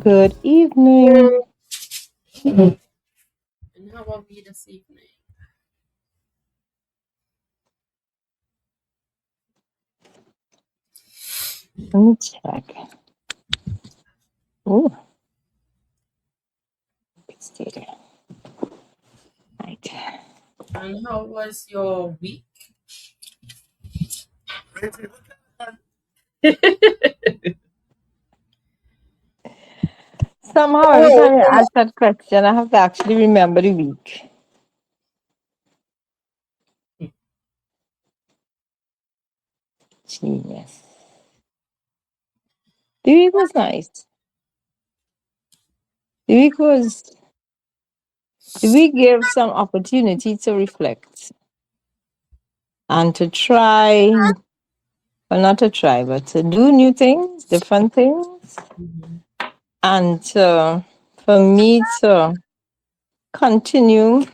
Good evening. Let And how are we this evening? me check. Oh, it's there. Right. And how was your week? Somehow, every time you ask that question, I have to actually remember the week. Genius. The week was nice. The week was. The week gave some opportunity to reflect and to try. Well, not to try, but to do new things, different things, Mhm. and for me to continue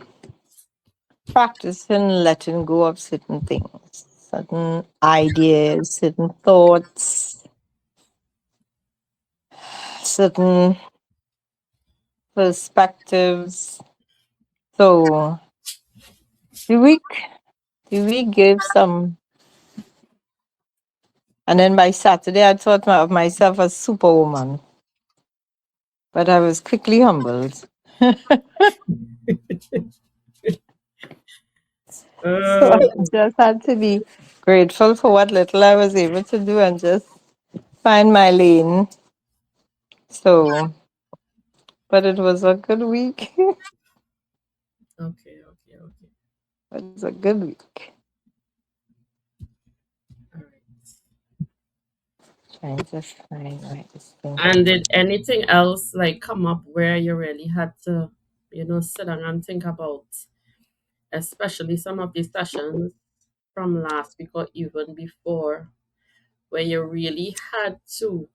practicing letting go of certain things, certain ideas, certain thoughts, certain perspectives. So the week, the week gave some, and then by Saturday I thought of myself as superwoman, but I was quickly humbled. So I Uh, just had to be grateful for what little I was able to do and just find my lane. So, but it was a good week. okay, okay, okay. It was a good week. All right. Trying to find my this thing. And did anything else like come up where you really had to, sit down and think about, especially some of the sessions from last week or even before, where you really had to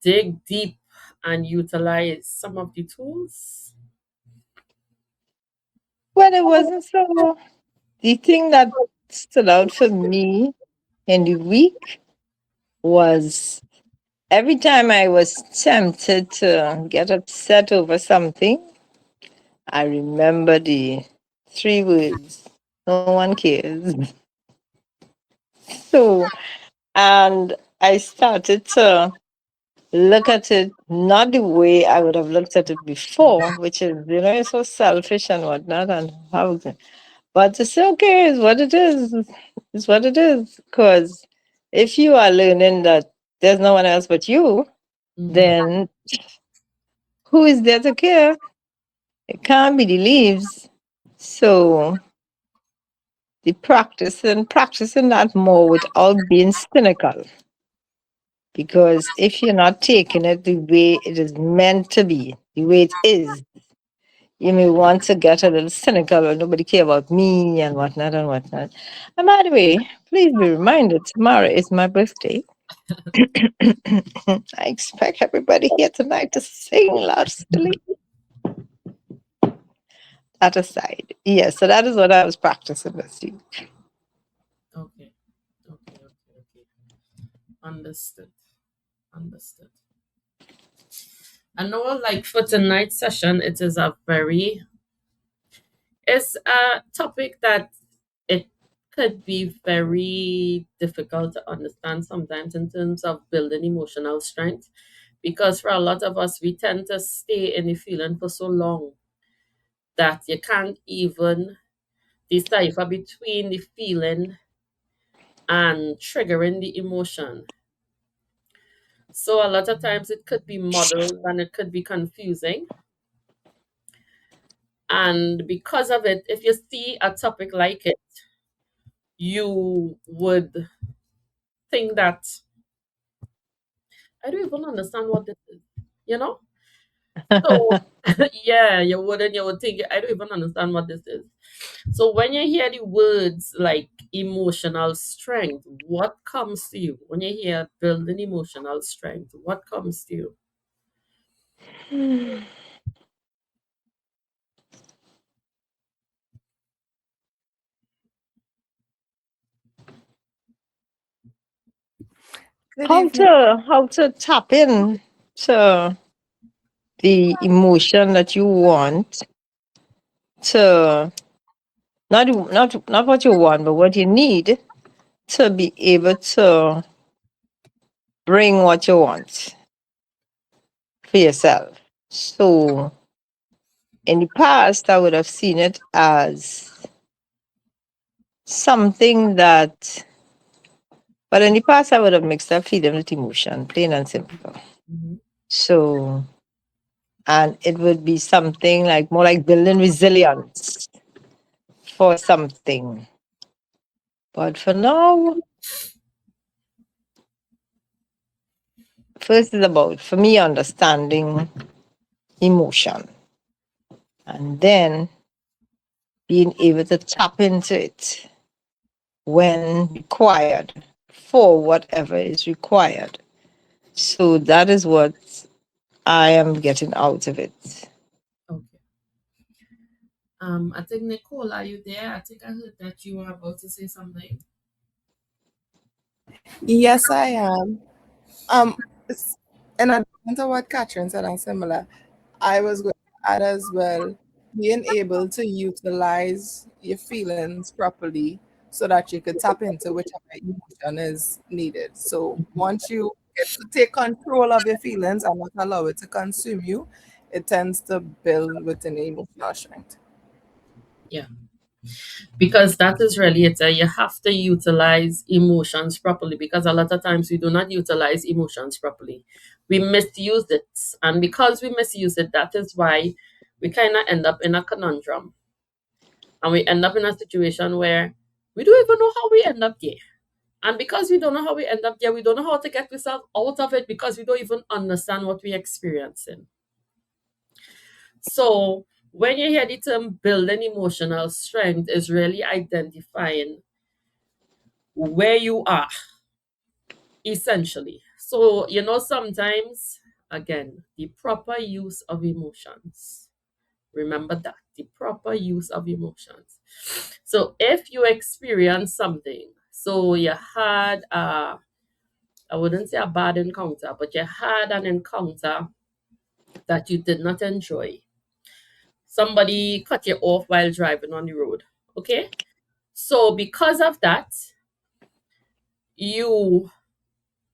dig deep and utilize some of the tools? Well, it wasn't so. The thing that stood out for me in the week was every time I was tempted to get upset over something, I remember the three words: "No one cares." So, and I started to look at it not the way I would have looked at it before, which is, you're so selfish and whatnot, and how, but to say, okay, is what it is what it is. Because if you are learning that there's no one else but you, Mm, then who is there to care? It can't be the leaves. So the practicing that more without being cynical. Because if you're not taking it the way it is meant to be, the way it is, you may want to get a little cynical or nobody care about me and whatnot and whatnot. And by the way, please be reminded tomorrow is my birthday. I expect everybody here tonight to sing lustily. That aside. Yes, so that is what I was practicing this week. okay, okay, okay, okay. Understood. Understood. I know, like for tonight's session, it's a topic that it could be very difficult to understand sometimes in terms of building emotional strength, because for a lot of us, we tend to stay in the feeling for so long that you can't even decipher between the feeling and triggering the emotion. So a lot of times it could be muddled and it could be confusing. And because of it, if you see a topic like it, you would think that I don't even understand what this is, you know? So yeah, you would think I don't even understand what this is. So when you hear the words like emotional strength, what comes to you? When you hear building emotional strength, what comes to you? Good evening. How to tap in to the emotion that you want to not what you want, but what you need to be able to bring what you want for yourself. So in the past, I would have seen it as something that, but in the past, I would have mixed up freedom with emotion, plain and simple. Mm-hmm. So, and it would be something like more like building resilience for something. But for now, first is about, for me, understanding emotion and then being able to tap into it when required for whatever is required. So that is what I am getting out of it. Okay. I think Nicole, are you there? I think I heard that you were about to say something. Yes, I am. It's, in addition to what Catherine said and similar, I was going to add as well being able to utilize your feelings properly so that you could tap into whichever emotion is needed. So once you get to take control of your feelings and not allow it to consume you, it tends to build within the emotional strength. Yeah, because that is really it. You have to utilize emotions properly because a lot of times we do not utilize emotions properly. We misuse it. And because we misuse it, that is why we kind of end up in a conundrum. And we end up in a situation where we don't even know how we end up there. And because we don't know how we end up there, we don't know how to get ourselves out of it because we don't even understand what we're experiencing. So when you hear the term building emotional strength, is really identifying where you are essentially. So, sometimes, again, the proper use of emotions. Remember that the proper use of emotions. So, if you experience something, so you had I wouldn't say a bad encounter, but you had an encounter that you did not enjoy. Somebody cut you off while driving on the road. Okay. So, because of that, you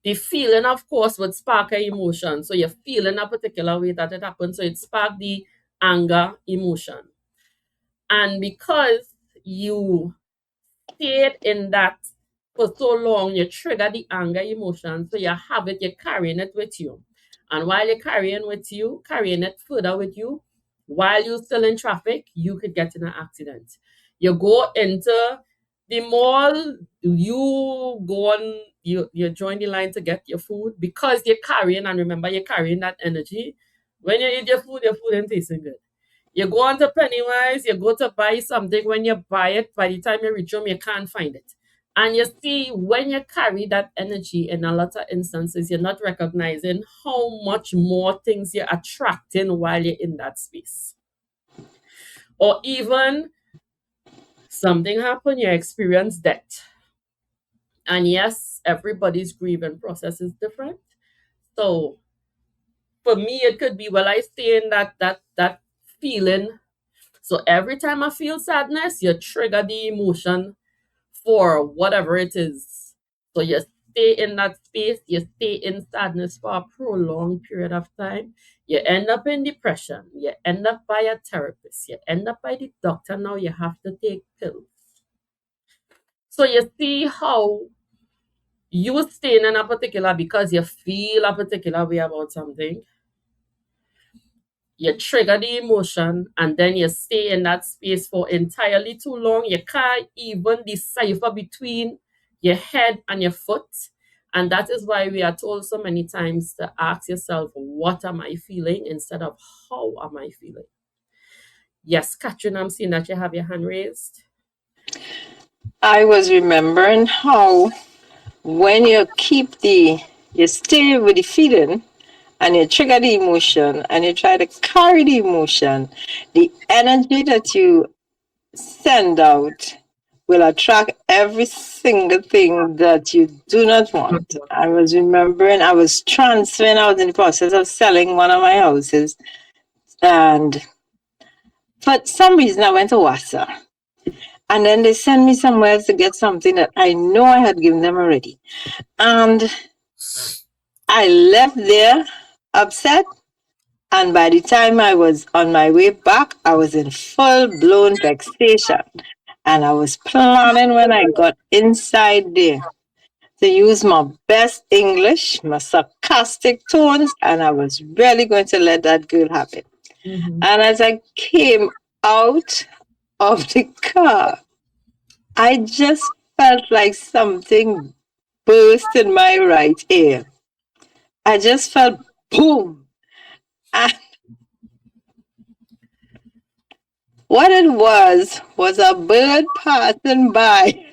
the feeling, of course, would spark a emotion. So you're feeling a particular way that it happened. So it sparked the anger emotion. And because you stayed in that for so long, you trigger the anger emotion. So you have it, you're carrying it with you. And while you're carrying it further with you, while you're still in traffic, you could get in an accident. You go into the mall, you go on, you join the line to get your food because you're carrying, and remember, you're carrying that energy. When you eat your food ain't tasting good. You go on to Pennywise, you go to buy something. When you buy it, by the time you reach home, you can't find it. And you see, when you carry that energy in a lot of instances, you're not recognizing how much more things you're attracting while you're in that space. Or even something happen, you experience death. And yes, everybody's grieving process is different. So for me, it could be, well, I stay in that feeling. So every time I feel sadness, you trigger the emotion for whatever it is. So you stay in that space, you stay in sadness for a prolonged period of time. You end up in depression. You end up by a therapist. You end up by the doctor. Now you have to take pills. So you see how you staying in a particular because you feel a particular way about something. You trigger the emotion and then you stay in that space for entirely too long. You can't even decipher between your head and your foot. And that is why we are told so many times to ask yourself, what am I feeling instead of how am I feeling? Yes, Catherine, I'm seeing that you have your hand raised. I was remembering how when you stay with the feeling and you trigger the emotion and you try to carry the emotion, the energy that you send out will attract every single thing that you do not want. I was remembering I was transferring, I was in the process of selling one of my houses, and for some reason I went to Wassa. And then they sent me somewhere else to get something that I know I had given them already. And I left there upset. And by the time I was on my way back, I was in full blown vexation. And I was planning when I got inside there to use my best English, my sarcastic tones, and I was really going to let that girl have it. Mm-hmm. And as I came out of the car, I just felt like something burst in my right ear. I just felt boom. And what it was a bird passing by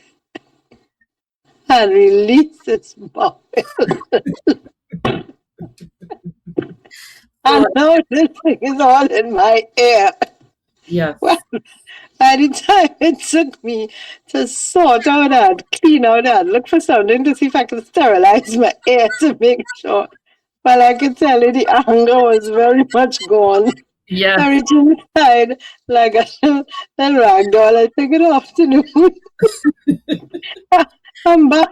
and released its bow. So And now this thing is all in my ear. Well, yes, by the time it took me to sort out that, clean out that, look for something to see if I could sterilize my ear to make sure. Well, I could tell you the anger was very much gone. I yes, reached inside like a little rag doll. I took it off to noon. I'm back.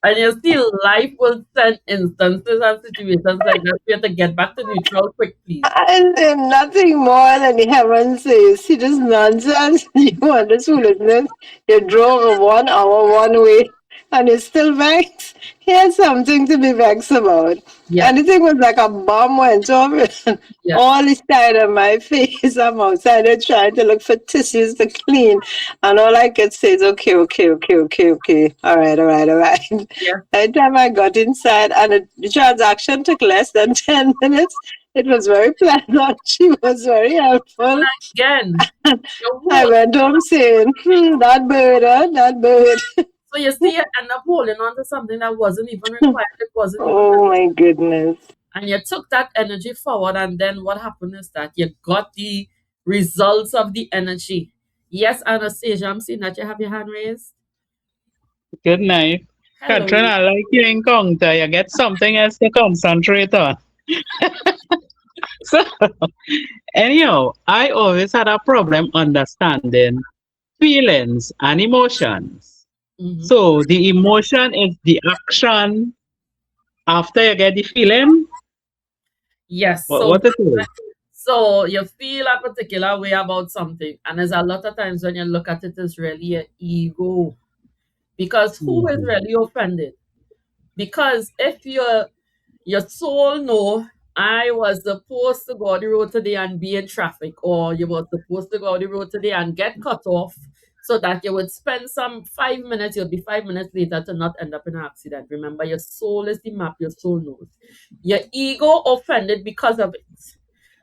and you see, life will send instances and situations like that. We have to get back to neutral quick, please. And then nothing more than the heaven says. See this nonsense? You want this foolishness? You drove a 1 hour one way and you're still vexed? Here's something to be vexed about. Yes, And the thing was like a bomb went off and yes, all the side of my face. I'm outside there trying to look for tissues to clean. And all I could say is, okay, okay, okay, okay, okay. All right, all right, all right. yes. By the time I got inside and the transaction took less than 10 minutes, it was very pleasant. She was very helpful. Again, your I whole went home saying, that bird, that bird. so you see, you end up holding on to something that wasn't even required. It wasn't even, Oh my goodness. and you took that energy forward, and then what happened is that you got the results of the energy. Yes, Anastasia, I'm seeing that you have your hand raised. Good night. Katrin, Hello. I like your encounter. You get something else to concentrate on. So, anyhow, I always had a problem understanding feelings and emotions. Hmm. So, the emotion is the action after you get the feeling. Yes. What, So what it is? so you feel a particular way about something, and there's a lot of times when you look at it, it's really your ego. Because who is Mhm. really offended? Because if your soul know I was supposed to go on the road today and be in traffic, or you were supposed to go on the road today and get cut off, so that you would spend some 5 minutes, you'll be 5 minutes later to not end up in an accident. Remember, your soul is the map, your soul knows. Your ego offended because of it.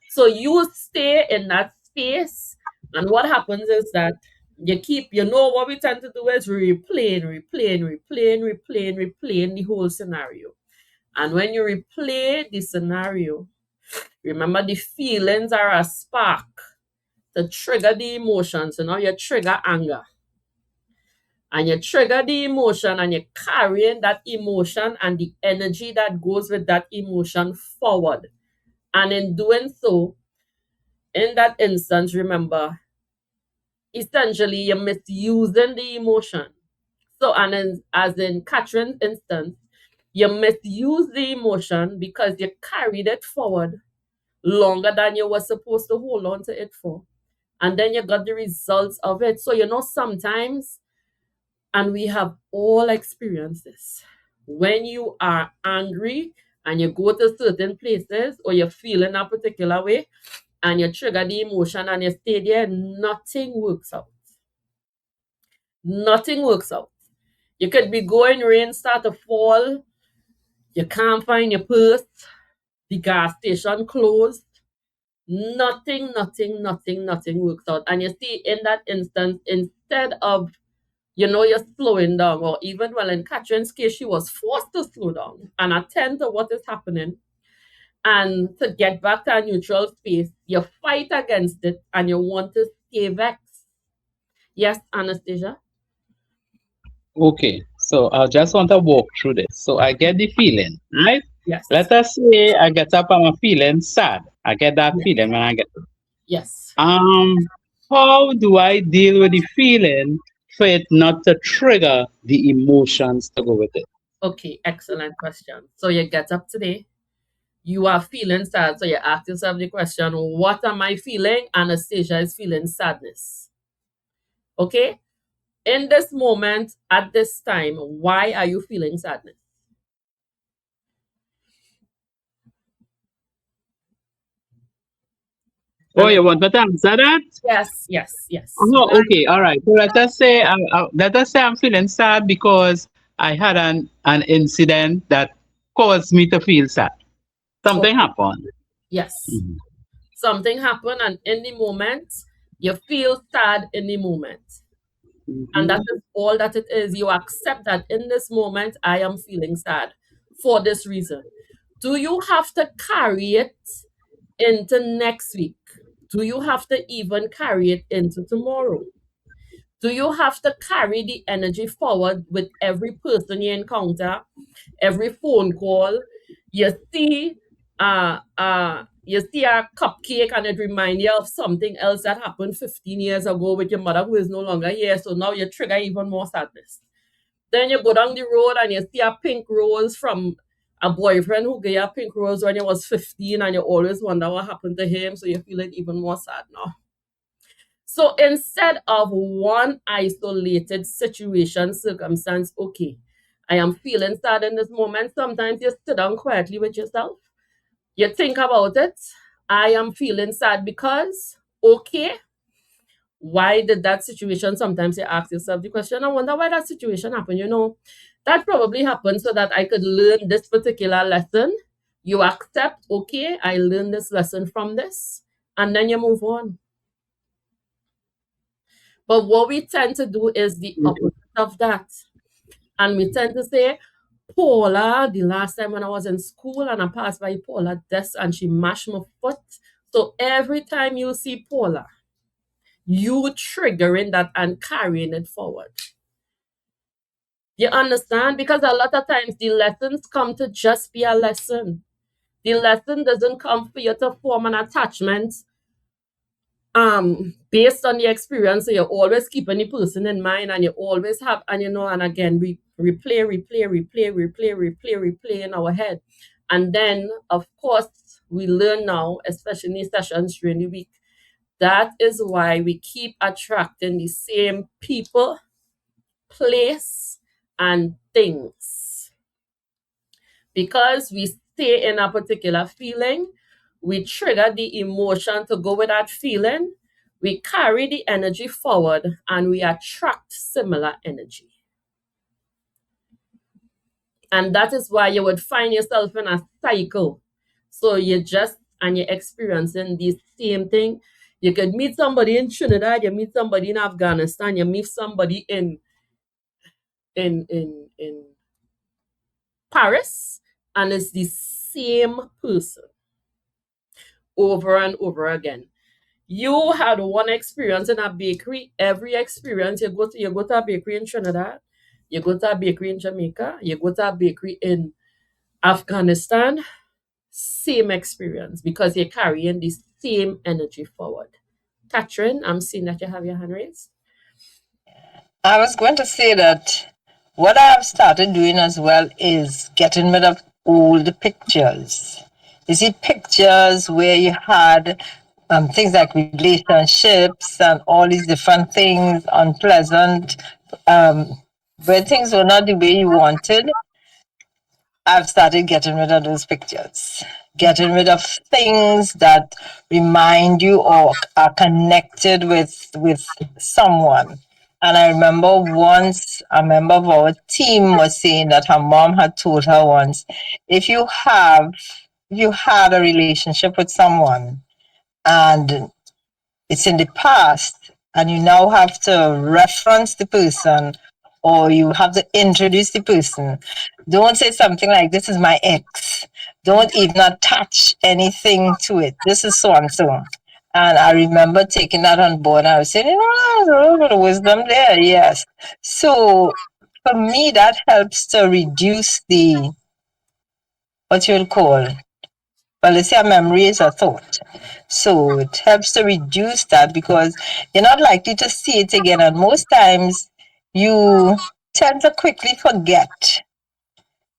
So you stay in that space, and what happens is that you know what we tend to do is replaying the whole scenario. And when you replay the scenario, remember the feelings are a spark to trigger the emotions. So now you trigger anger, and you trigger the emotion, and you're carrying that emotion and the energy that goes with that emotion forward. And in doing so, in that instance, remember, essentially you're misusing the emotion. So, and as in Catherine's instance, you misuse the emotion because you carried it forward longer than you were supposed to hold on to it for. And then you got the results of it. So, sometimes, and we have all experienced this, when you are angry and you go to certain places or you're feeling a particular way and you trigger the emotion and you stay there, nothing works out. Nothing works out. You could be going, rain start to fall, you can't find your purse, the gas station closed. Nothing works out. And you see, in that instance, instead of, you're slowing down, or even, well, in Catherine's case, she was forced to slow down and attend to what is happening. And to get back to a neutral space, you fight against it and you want to stay vexed. Yes, Anastasia? Okay, so I just want to walk through this. So I get the feeling, right? Yes. Let us say I get up and I'm feeling sad. I get that Yes. feeling when I get up. Yes. Um, how do I deal with the feeling for it not to trigger the emotions to go with it? Okay, excellent question. So you get up today, you are feeling sad. So you ask yourself the question, what am I feeling? Anastasia is feeling sadness. Okay? In this moment, at this time, why are you feeling sadness? Oh, And you want me to answer that? yes, yes, yes. Oh, okay, all right. So let us say I'm feeling sad because I had an incident that caused me to feel sad. Something Okay. happened. Yes. Mhm. Something happened, and in the moment, you feel sad in the moment. And that Mhm. is all that it is. You accept that in this moment, I am feeling sad for this reason. Do you have to carry it into next week? Do you have to even carry it into tomorrow? Do you have to carry the energy forward with every person you encounter, every phone call? You see, you see a cupcake and it reminds you of something else that happened 15 years ago with your mother who is no longer here. So now you trigger even more sadness. Then you go down the road and you see a pink rose from a boyfriend who gave you a pink rose when you was 15 and you always wonder what happened to him. So you feel it even more sad now. So instead of one isolated situation, circumstance, okay, I am feeling sad in this moment. Sometimes you sit down quietly with yourself. You think about it. I am feeling sad because, okay, why did that situation? Sometimes you ask yourself the question, I wonder why that situation happened. That probably happened so that I could learn this particular lesson. You accept, okay, I learned this lesson from this, and then you move on. But what we tend to do is the opposite of that. And we tend to say, Paula, the last time when I was in school and I passed by Paula's desk and she mashed my foot. So every time you see Paula, you triggering that and carrying it forward. You understand? Because a lot of times the lessons come to just be a lesson. The lesson doesn't come for you to form an attachment based on the experience. So you're always keeping the person in mind and you always have, and and again we replay in our head. And then of course we learn now, especially in these sessions during the week, that is why we keep attracting the same people, place, and things. Because we stay in a particular feeling, we trigger the emotion to go with that feeling, we carry the energy forward, and we attract similar energy. And that is why you would find yourself in a cycle. So and you're experiencing the same thing. You could meet somebody in Trinidad, you meet somebody in Afghanistan, you meet somebody in Paris, and it's the same person over and over again. You had one experience in a bakery. Every experience you go to a bakery in Trinidad, you go to a bakery in Jamaica, you go to a bakery in Afghanistan, same experience because you're carrying the same energy forward. Catherine, I'm seeing that you have your hand raised. I was going to say that what I have started doing as well is getting rid of old pictures. You see, pictures where you had things like relationships and all these different things, unpleasant, um, where things were not the way you wanted. I've started getting rid of those pictures, getting rid of things that remind you or are connected with someone. And I remember once a member of our team was saying that her mom had told her once, if you had a relationship with someone and it's in the past and you now have to reference the person or you have to introduce the person, don't say something like, this is my ex. Don't even attach anything to it. This is so and so. And I remember taking that on board. I was saying, oh, there's a little bit of wisdom there, yes. So for me, that helps to reduce the, what you'll call, well, let's say a memory is a thought. So it helps to reduce that because you're not likely to see it again. And most times you tend to quickly forget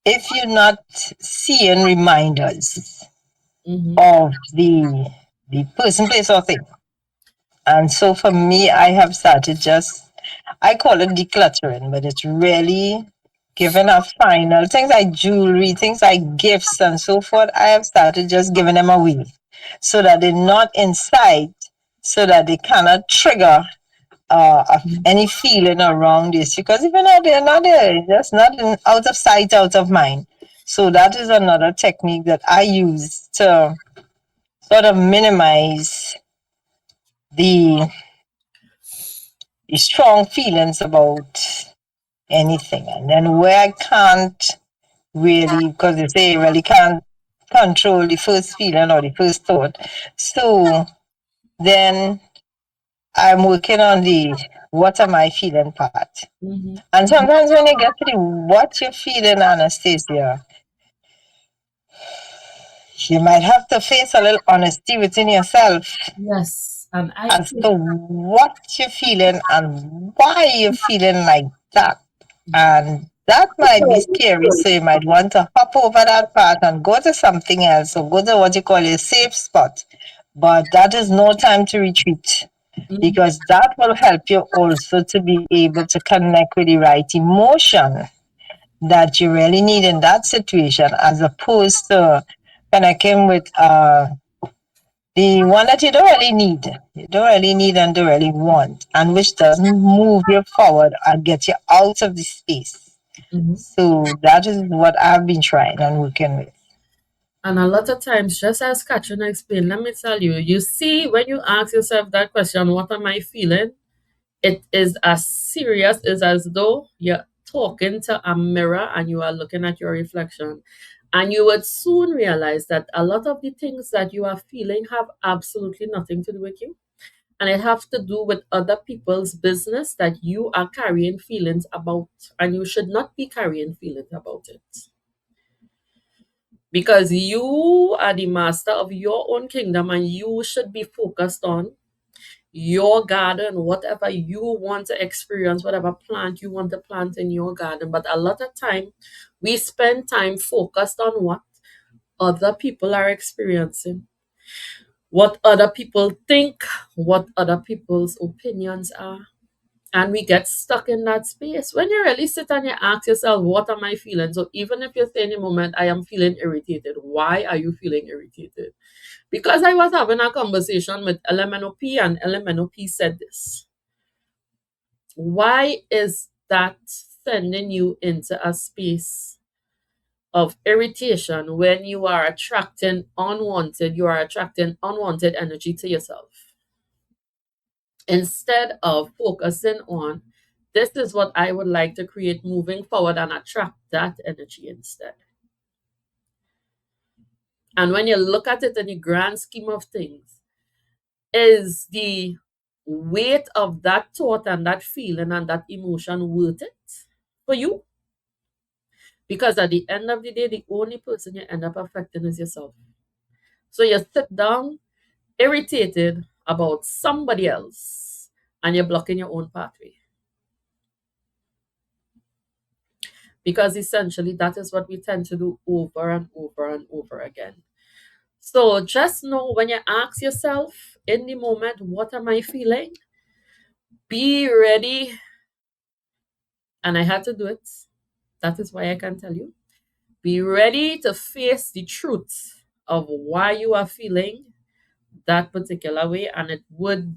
if you're not seeing reminders Mm-hmm. of the person, place, or thing. And so for me, I have started just, I call it decluttering, but it's really giving a final things like jewelry, things like gifts and so forth. I have started just giving them away so that they're not in sight, so that they cannot trigger any feeling around this. Because if they're not there, it's just not out of sight, out of mind. So that is another technique that I use to sort of minimize the, the strong feelings about anything. And then where I can't really, because they say you really can't control the first feeling or the first thought. So then I'm working on the what am I feeling part. Mm-hmm. And sometimes when you get to the what you're feeling, Anastasia, you might have to face a little honesty within yourself Yes, and I as think to what you're feeling and why you're feeling like that. And that might be scary, so you might want to hop over that part and go to something else or go to what you call a safe spot. But that is no time to retreat Mhm. because that will help you also to be able to connect with the right emotion that you really need in that situation as opposed to connecting with the one that you don't really need. You don't really need and don't really want, and which doesn't move you forward and get you out of the space. Mhm. So that is what I've been trying and working with. And a lot of times, just as Katrina explained, let me tell you, you see, when you ask yourself that question, what am I feeling? It is as serious as though you're talking to a mirror and you are looking at your reflection. And you would soon realize that a lot of the things that you are feeling have absolutely nothing to do with you. And it have to do with other people's business that you are carrying feelings about. And you should not be carrying feelings about it. Because you are the master of your own kingdom and you should be focused on your garden, whatever you want to experience, whatever plant you want to plant in your garden. But a lot of time, we spend time focused on what other people are experiencing, what other people think, what other people's opinions are. And we get stuck in that space. When you really sit and you ask yourself, what am I feeling? So even if you say in a moment, I am feeling irritated, why are you feeling irritated? Because I was having a conversation with LMNOP and LMNOP said this. Why is that sending you into a space of irritation when you are attracting unwanted energy to yourself? Instead of focusing on this is what I would like to create moving forward and attract that energy instead. And when you look at it in the grand scheme of things, is the weight of that thought and that feeling and that emotion worth it for you? Because at the end of the day, the only person you end up affecting is yourself. So you sit down irritated about somebody else and you're blocking your own pathway. Because essentially, that is what we tend to do over and over and over again. So just know when you ask yourself in the moment, what am I feeling? Be ready. And I had to do it. That is why I can tell you. Be ready to face the truth of why you are feeling that particular way. And it would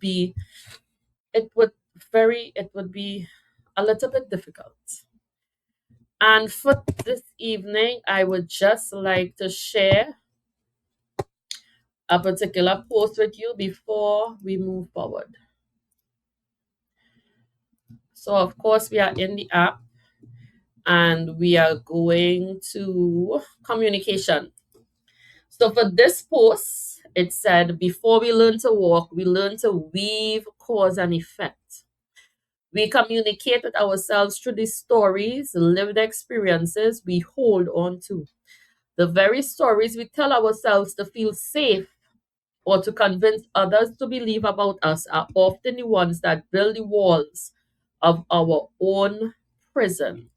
it would be a little bit difficult. And for this evening, I would just like to share a particular post with you before we move forward. So, of course, we are in the app and we are going to communication. So, for this post, it said, before we learn to walk, we learn to weave cause and effect. We communicate with ourselves through the stories, lived experiences we hold on to. The very stories we tell ourselves to feel safe or to convince others to believe about us are often the ones that build the walls of our own prison.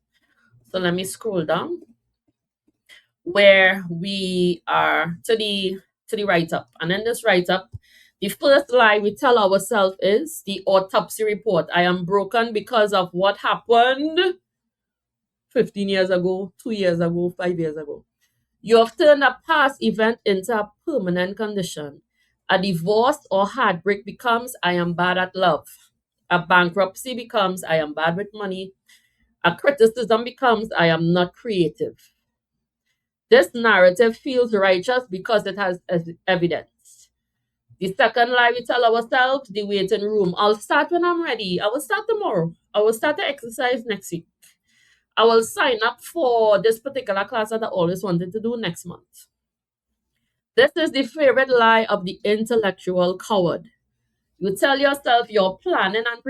So let me scroll down where we are to the write up. And in this write up, the first lie we tell ourselves is the autopsy report. I am broken because of what happened 15 years ago, 2 years ago, 5 years ago. You have turned a past event into a permanent condition. A divorce or heartbreak becomes I am bad at love. A bankruptcy becomes I am bad with money. A criticism becomes I am not creative. This narrative feels righteous because it has evidence. The second lie we tell ourselves, the waiting room. I'll start when I'm ready. I will start tomorrow. I will start the exercise next week. I will sign up for this particular class that I always wanted to do next month. This is the favorite lie of the intellectual coward. You tell yourself you're planning and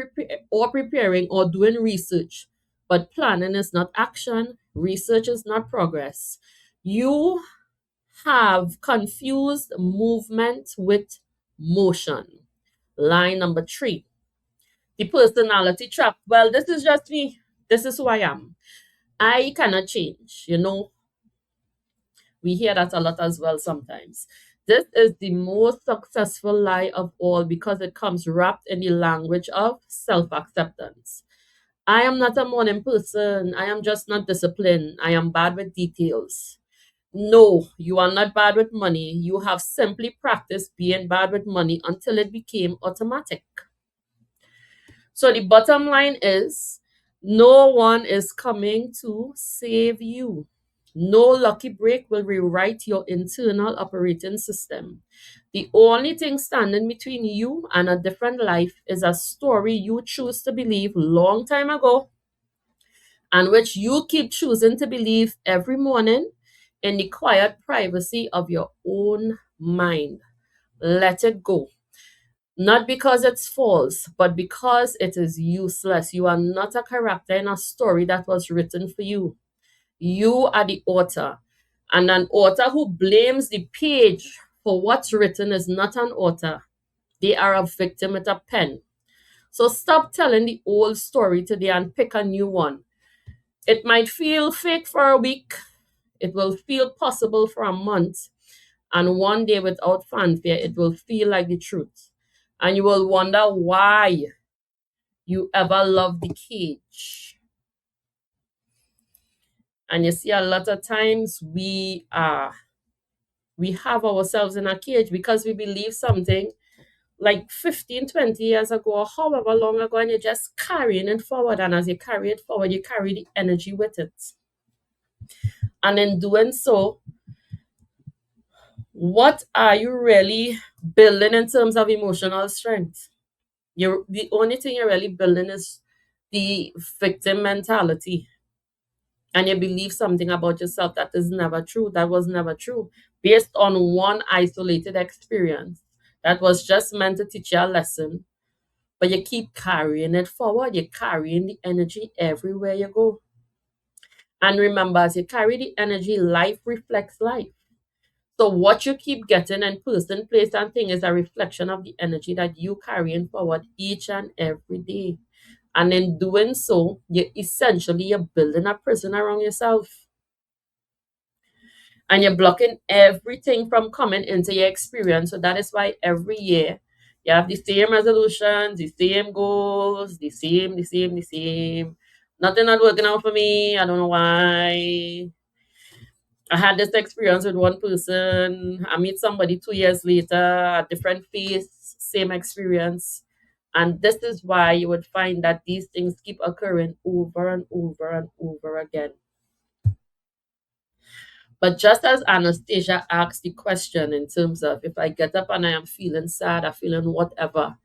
preparing or doing research, but planning is not action, research is not progress. You have confused movement with motion. Line number 3, the personality trap. Well, this is just me. This is who I am. I cannot change. We hear that a lot as well sometimes. This is the most successful lie of all because it comes wrapped in the language of self acceptance. I am not a morning person. I am just not disciplined. I am bad with details. No, you are not bad with money. You have simply practiced being bad with money until it became automatic. So the bottom line is no one is coming to save you. No lucky break will rewrite your internal operating system. The only thing standing between you and a different life is a story you choose to believe long time ago and which you keep choosing to believe every morning in the quiet privacy of your own mind. Let it go. Not because it's false, but because it is useless. You are not a character in a story that was written for you. You are the author. And an author who blames the page for what's written is not an author. They are a victim with a pen. So stop telling the old story today and pick a new one. It might feel fake for a week, it will feel possible for a month, and one day without fanfare, it will feel like the truth. And you will wonder why you ever loved the cage. And you see, a lot of times we have ourselves in a cage because we believe something like 15, 20 years ago, or however long ago, and you're just carrying it forward. And as you carry it forward, you carry the energy with it. And in doing so, what are you really building in terms of emotional strength? The only thing you're really building is the victim mentality. And you believe something about yourself that is never true, that was never true, based on one isolated experience that was just meant to teach you a lesson. But you keep carrying it forward. You're carrying the energy everywhere you go. And remember, as you carry the energy, life reflects life. So what you keep getting in person, place, and thing is a reflection of the energy that you carrying forward each and every day. And in doing so, you're building a prison around yourself. And you're blocking everything from coming into your experience. So that is why every year you have the same resolutions, the same goals, the same. Nothing not working out for me. I don't know why. I had this experience with one person. I meet somebody 2 years later, a different face, same experience. And this is why you would find that these things keep occurring over and over and over again. But just as Anastasia asked the question in terms of if I get up and I am feeling sad, I'm feeling whatever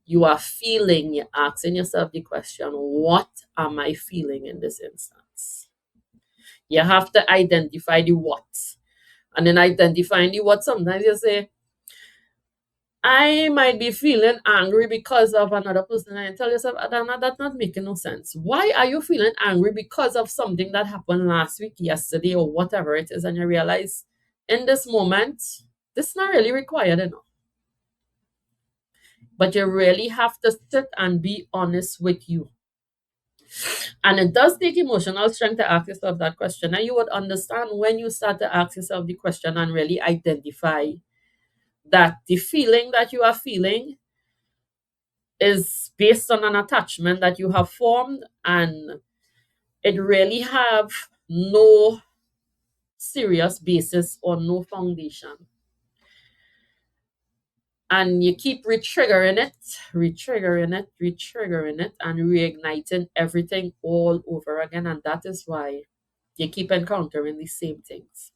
you are feeling, you're asking yourself the question, what am I feeling in this instance? You have to identify the what. And then identifying the what, sometimes you say, I might be feeling angry because of another person, and tell yourself, Adana, that's not making no sense. Why are you feeling angry because of something that happened last week, yesterday, or whatever it is? And you realize in this moment, this is not really required enough. But you really have to sit and be honest with you. And it does take emotional strength to ask yourself that question. And you would understand when you start to ask yourself the question and really identify that the feeling that you are feeling is based on an attachment that you have formed, and it really have no serious basis or no foundation. And you keep retriggering it, retriggering it, retriggering it, and reigniting everything all over again. And that is why you keep encountering the same things.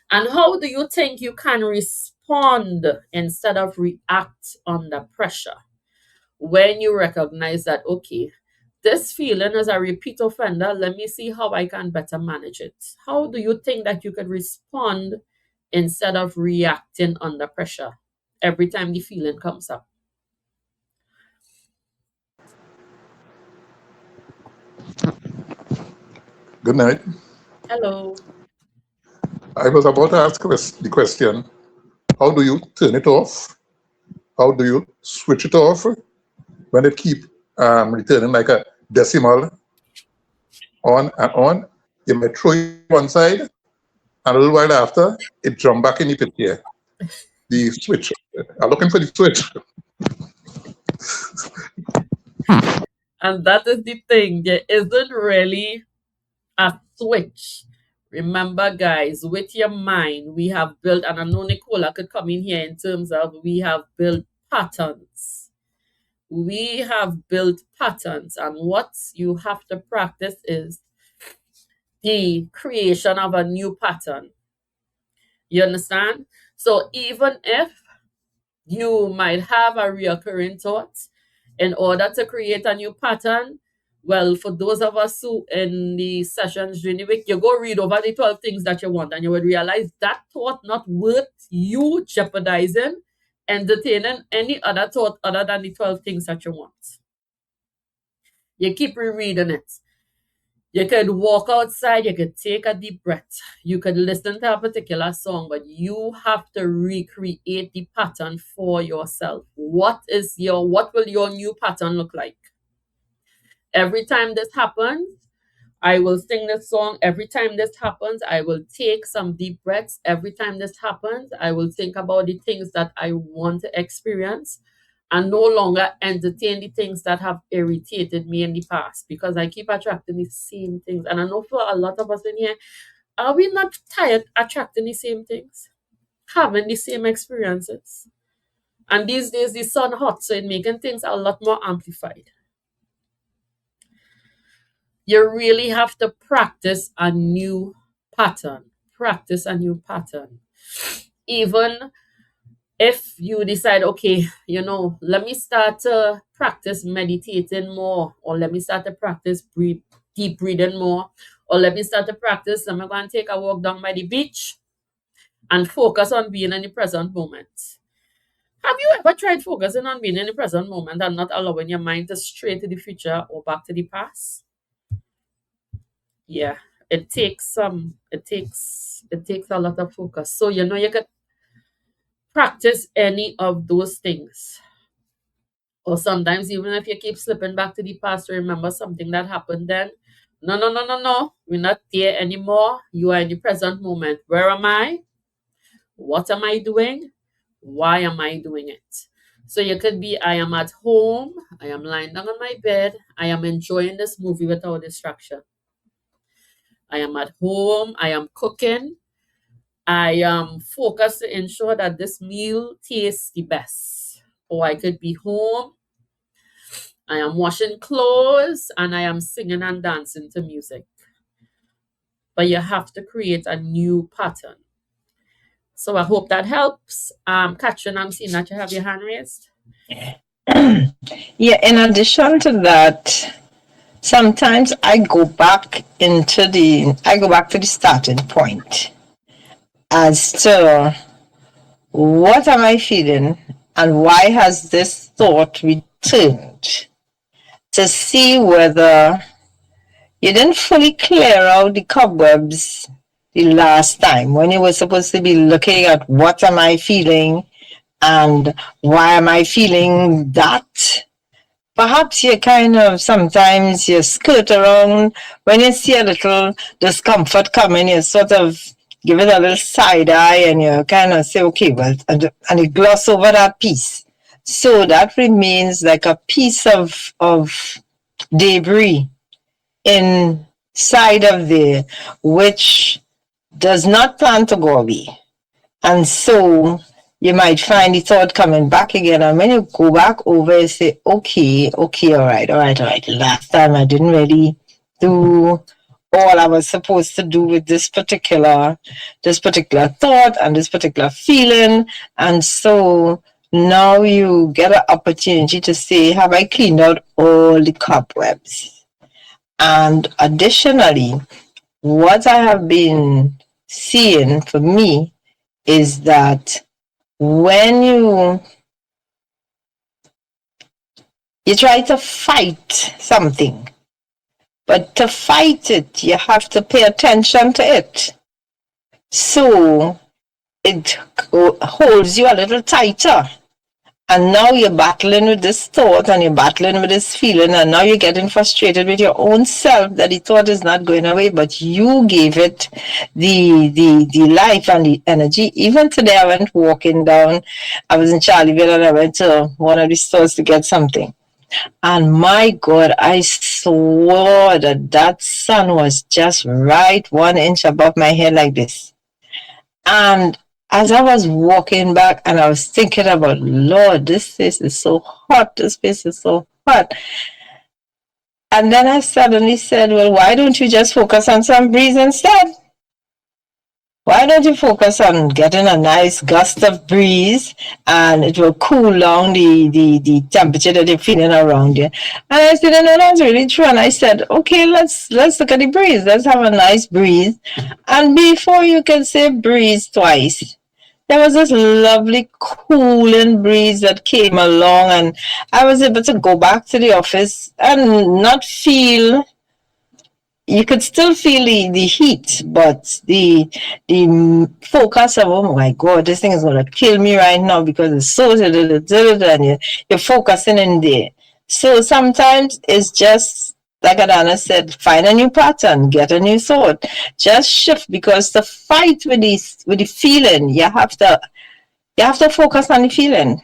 And how do you think you can respond instead of react under pressure when you recognize that, okay, this feeling is a repeat offender, let me see how I can better manage it? How do you think that you could respond instead of reacting under pressure every time the feeling comes up? Good night. Hello. I was about to ask the question, how do you turn it off? How do you switch it off when it keep returning like a decimal on and on? You might throw it one side, and a little while after, it jump back in the picture. The switch. I'm looking for the switch. And that is the thing. There isn't really a switch. Remember, guys, with your mind, we have built, and I know Nicola could come in here in terms of we have built patterns. We have built patterns, and what you have to practice is the creation of a new pattern. You understand? So even if you might have a reoccurring thought, in order to create a new pattern, well, for those of us who in the sessions during the week, you go read over the 12 things that you want, and you would realize that thought not worth you jeopardizing, entertaining any other thought other than the 12 things that you want. You keep rereading it. You could walk outside, you could take a deep breath, you could listen to a particular song, but you have to recreate the pattern for yourself. What will your new pattern look like? Every time this happens, I will sing this song. Every time this happens, I will take some deep breaths. Every time this happens, I will think about the things that I want to experience and no longer entertain the things that have irritated me in the past, because I keep attracting the same things. And I know for a lot of us in here, are we not tired attracting the same things, having the same experiences? And these days the sun hot, so it's making things a lot more amplified. You really have to practice a new pattern. Practice a new pattern. Even if you decide, okay, let me start to practice meditating more, or let me start to practice deep breathing more, or let me start to practice, let me go and take a walk down by the beach and focus on being in the present moment. Have you ever tried focusing on being in the present moment and not allowing your mind to stray to the future or back to the past? Yeah, it takes a lot of focus. So you could practice any of those things. Or sometimes even if you keep slipping back to the past to remember something that happened then, no, no, no, no, no. We're not there anymore. You are in the present moment. Where am I? What am I doing? Why am I doing it? So you could be, I am at home, I am lying down on my bed, I am enjoying this movie without distraction. I am at home, I am cooking, I am focused to ensure that this meal tastes the best. Or I could be home, I am washing clothes, and I am singing and dancing to music. But you have to create a new pattern. So I hope that helps. Katrin, I'm seeing that you have your hand raised. Yeah, in addition to that, sometimes I go back to the starting point as to what am I feeling and why has this thought returned, to see whether you didn't fully clear out the cobwebs the last time when you were supposed to be looking at what am I feeling and why am I feeling that. Perhaps you kind of sometimes you skirt around when you see a little discomfort coming, you sort of give it a little side eye and you kind of say, okay, well, and you gloss over that piece. So that remains like a piece of debris inside of there, which does not plan to go away. And so you might find the thought coming back again. And when you go back over, you say, okay, all right. Last time I didn't really do all I was supposed to do with this particular thought and this particular feeling. And so now you get an opportunity to say, have I cleaned out all the cobwebs? And additionally, what I have been seeing for me is that when you try to fight something, but to fight it, you have to pay attention to it. So it holds you a little tighter. And now you're battling with this thought and you're battling with this feeling, and now you're getting frustrated with your own self that the thought is not going away, but you gave it the life and the energy. Even today, I went walking down. I was in Charlieville and I went to one of the stores to get something. And my God, I swore that sun was just right 1 inch above my head like this. And as I was walking back and I was thinking about, Lord, this place is so hot. This place is so hot. And then I suddenly said, well, why don't you just focus on some breeze instead? Why don't you focus on getting a nice gust of breeze and it will cool down the temperature that you're feeling around you? And I said, no, that's really true. And I said, okay, let's look at the breeze. Let's have a nice breeze. And before you can say breeze twice, there was this lovely cooling breeze that came along, and I was able to go back to the office and not feel, you could still feel the heat, but the focus of, oh my God, this thing is going to kill me right now because it's so, and you're focusing in there. So sometimes it's just, like Adana said, find a new pattern, get a new thought, just shift, because to fight with the feeling, you have to focus on the feeling.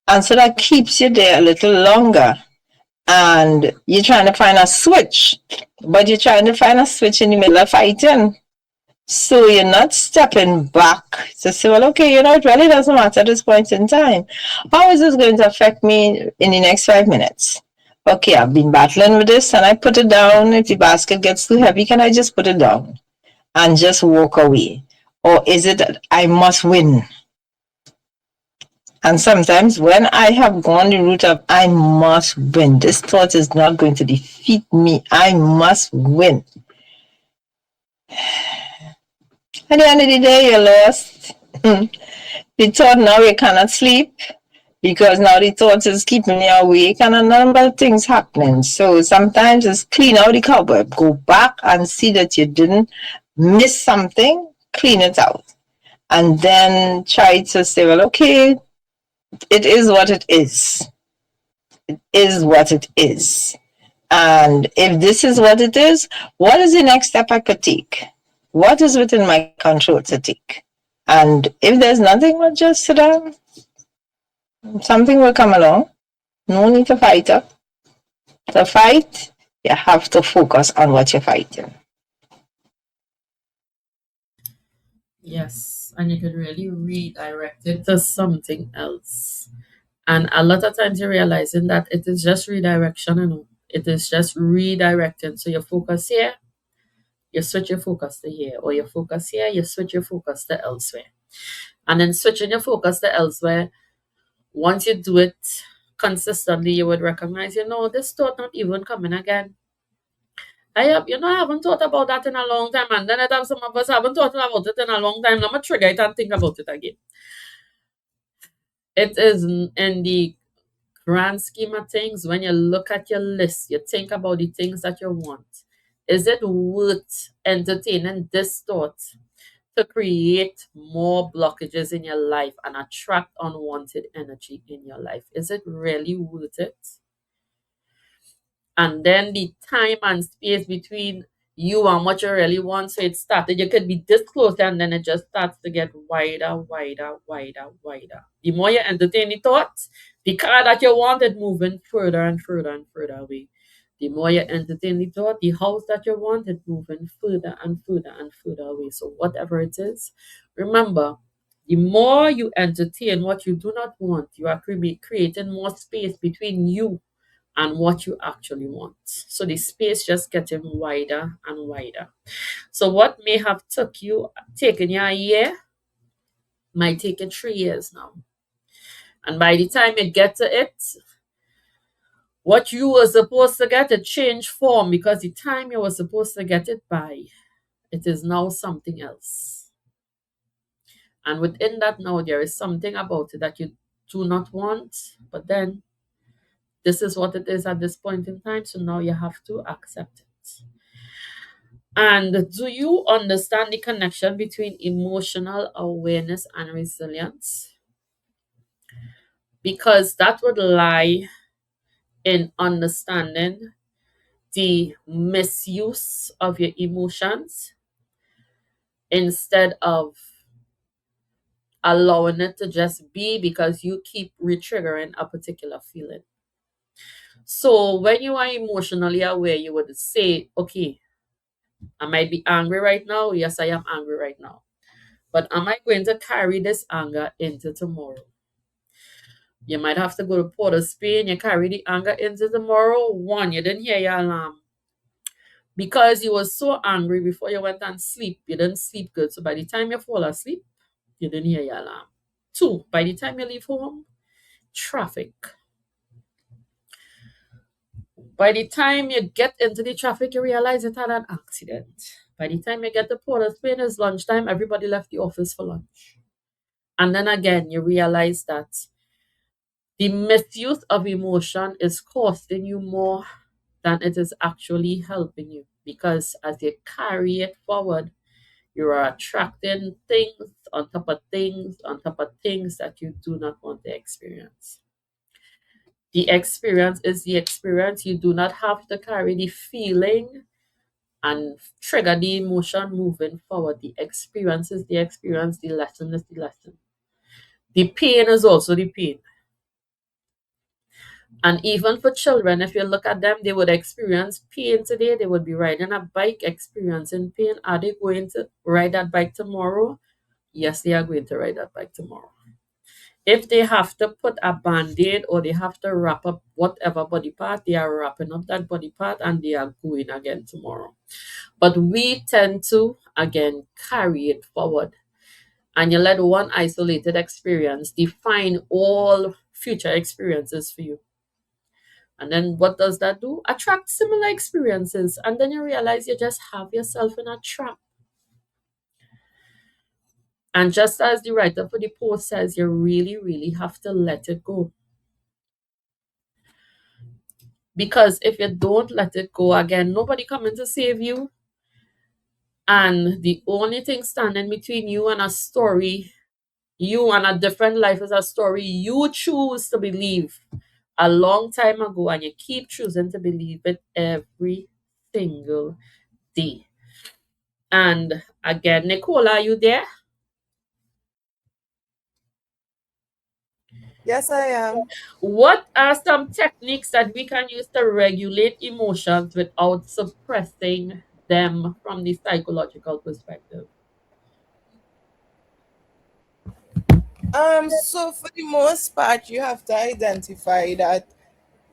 And so that keeps you there a little longer. And you're trying to find a switch, but you're trying to find a switch in the middle of fighting. So you're not stepping back to say, well, okay, it really doesn't matter at this point in time. How is this going to affect me in the next 5 minutes? Okay, I've been battling with this and I put it down. If the basket gets too heavy, can I just put it down and just walk away? Or is it that I must win? And sometimes when I have gone the route of I must win, this thought is not going to defeat me, I must win. At the end of the day, you're lost. The thought now you cannot sleep because now the thought is keeping you awake and a number of things happening. So sometimes it's clean out the cobweb. Go back and see that you didn't miss something, clean it out. And then try to say, well, okay, it is what it is. It is what it is. And if this is what it is, what is the next step I could take? What is within my control to take? And if there's nothing, well, just sit down. Something will come along. No need to fight up. To fight, you have to focus on what you're fighting. Yes, and you can really redirect it to something else. And a lot of times you're realizing that it is just redirection. It is just redirecting. So you focus here, you switch your focus to here, or you focus here, you switch your focus to elsewhere. And then switching your focus to elsewhere, once you do it consistently, you would recognize, this thought not even coming again. I haven't thought about that in a long time. And then I have some of us haven't thought about it in a long time. Now I'm trigger it and think about it again. It is in the grand scheme of things, when you look at your list, you think about the things that you want. Is it worth entertaining this thought to create more blockages in your life and attract unwanted energy in your life? Is it really worth it? And then the time and space between you and what you really want. So it started, you could be this close, and then it just starts to get wider, wider, wider, wider. The more you entertain the thoughts, the car that you want it moving further and further and further away. The more you entertain the thought, the house that you want it moving further and further and further away. So whatever it is, remember, the more you entertain what you do not want, you are creating more space between you and what you actually want. So the space just getting wider and wider. So what may have taken you a year might take you 3 years now. And by the time you get to it, what you were supposed to get, it changed form, because the time you were supposed to get it by, it is now something else. And within that now, there is something about it that you do not want, but then this is what it is at this point in time. So now you have to accept it. And do you understand the connection between emotional awareness and resilience? Because that would lie in understanding the misuse of your emotions instead of allowing it to just be, because you keep retriggering a particular feeling. So when you are emotionally aware, you would say, okay, I might be angry right now. Yes, I am angry right now. But am I going to carry this anger into tomorrow? You might have to go to Port of Spain. You carry the anger into tomorrow. One, you didn't hear your alarm because you were so angry before you went and sleep. You didn't sleep good. So by the time you fall asleep, you didn't hear your alarm. Two, by the time you leave home, traffic. By the time you get into the traffic, you realize it had an accident. By the time you get to Port of Spain, it's lunchtime. Everybody left the office for lunch. And then again, you realize that the misuse of emotion is costing you more than it is actually helping you, because as you carry it forward, you are attracting things on top of things on top of things that you do not want to experience. The experience is the experience. You do not have to carry the feeling and trigger the emotion moving forward. The experience is the experience, the lesson is the lesson. The pain is also the pain. And even for children, if you look at them, they would experience pain today. They would be riding a bike experiencing pain. Are they going to ride that bike tomorrow? Yes, they are going to ride that bike tomorrow. If they have to put a band-aid or they have to wrap up whatever body part, they are wrapping up that body part and they are going again tomorrow. But we tend to, again, carry it forward. And you let one isolated experience define all future experiences for you. And then what does that do? Attract similar experiences. And then you realize you just have yourself in a trap. And just as the writer for the post says, you really, really have to let it go. Because if you don't let it go, again, nobody coming to save you. And the only thing standing between you and a story, you and a different life, is a story you choose to believe a long time ago, and you keep choosing to believe it every single day. And again, Nicola, are you there? Yes, I am. What are some techniques that we can use to regulate emotions without suppressing them from the psychological perspective? So for the most part, you have to identify that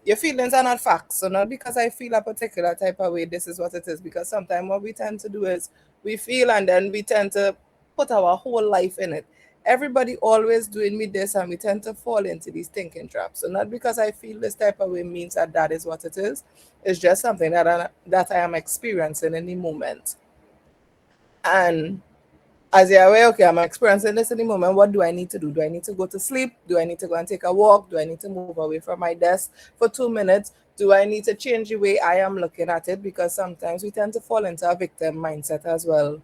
your feelings are not facts. So not because I feel a particular type of way, this is what it is. Because sometimes what we tend to do is we feel and then we tend to put our whole life in it. Everybody always doing me this, and we tend to fall into these thinking traps. So not because I feel this type of way means that that is what it is. It's just something that I am experiencing in the moment. And as you're aware, okay, I'm experiencing this in the moment. What do I need to do? Do I need to go to sleep? Do I need to go and take a walk? Do I need to move away from my desk for 2 minutes? Do I need to change the way I am looking at it? Because sometimes we tend to fall into a victim mindset as well.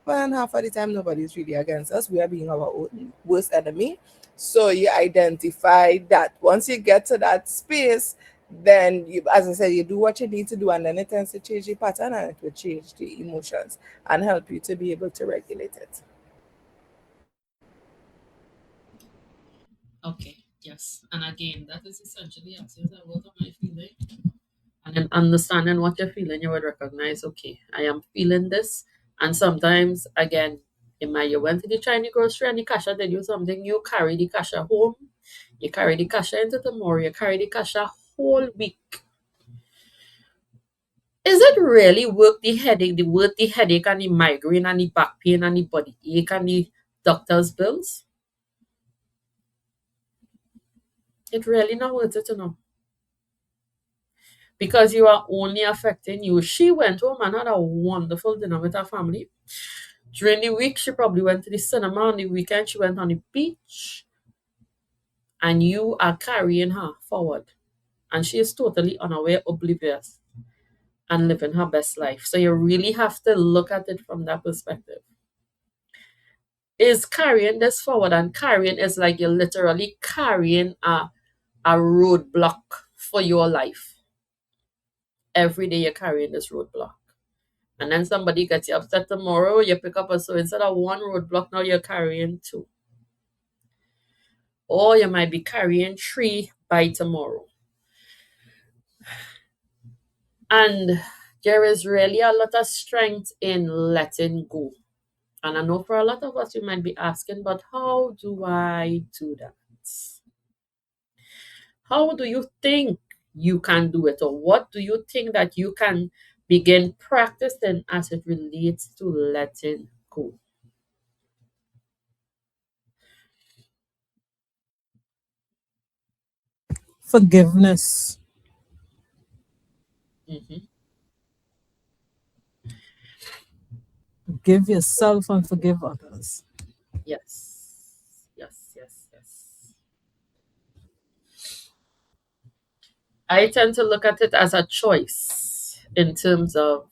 But half of the time, nobody's really against us. We are being our own worst enemy. So you identify that. Once you get to that space, then you, as I said, you do what you need to do, and then it tends to change the pattern and it will change the emotions and help you to be able to regulate it. Okay, yes. And again, that is essentially answers that what am I feeling? And then understanding what you're feeling, you would recognize, okay, I am feeling this. And sometimes, again, you went to the Chinese grocery and the cashier did you something, you carry the cashier home, you carry the cashier into tomorrow, you carry the cashier whole week. Is it really worth the headache and the migraine and the back pain and the body ache and the doctor's bills? It really not worth it, because you are only affecting you. She went home and had a wonderful dinner with her family. During the week, she probably went to the cinema. On the weekend, she went on the beach. And you are carrying her forward. And she is totally unaware, oblivious, and living her best life. So you really have to look at it from that perspective. Is carrying this forward, and carrying is like you're literally carrying a roadblock for your life. Every day you're carrying this roadblock. And then somebody gets you upset tomorrow, you pick up so instead of one roadblock, now you're carrying two. Or you might be carrying three by tomorrow. And there is really a lot of strength in letting go. And I know for a lot of us, you might be asking, but how do I do that? How do you think you can do it? Or what do you think that you can begin practicing as it relates to letting go? Forgiveness. Mm-hmm. Forgive yourself and forgive others. Yes. Yes, yes, yes. I tend to look at it as a choice in terms of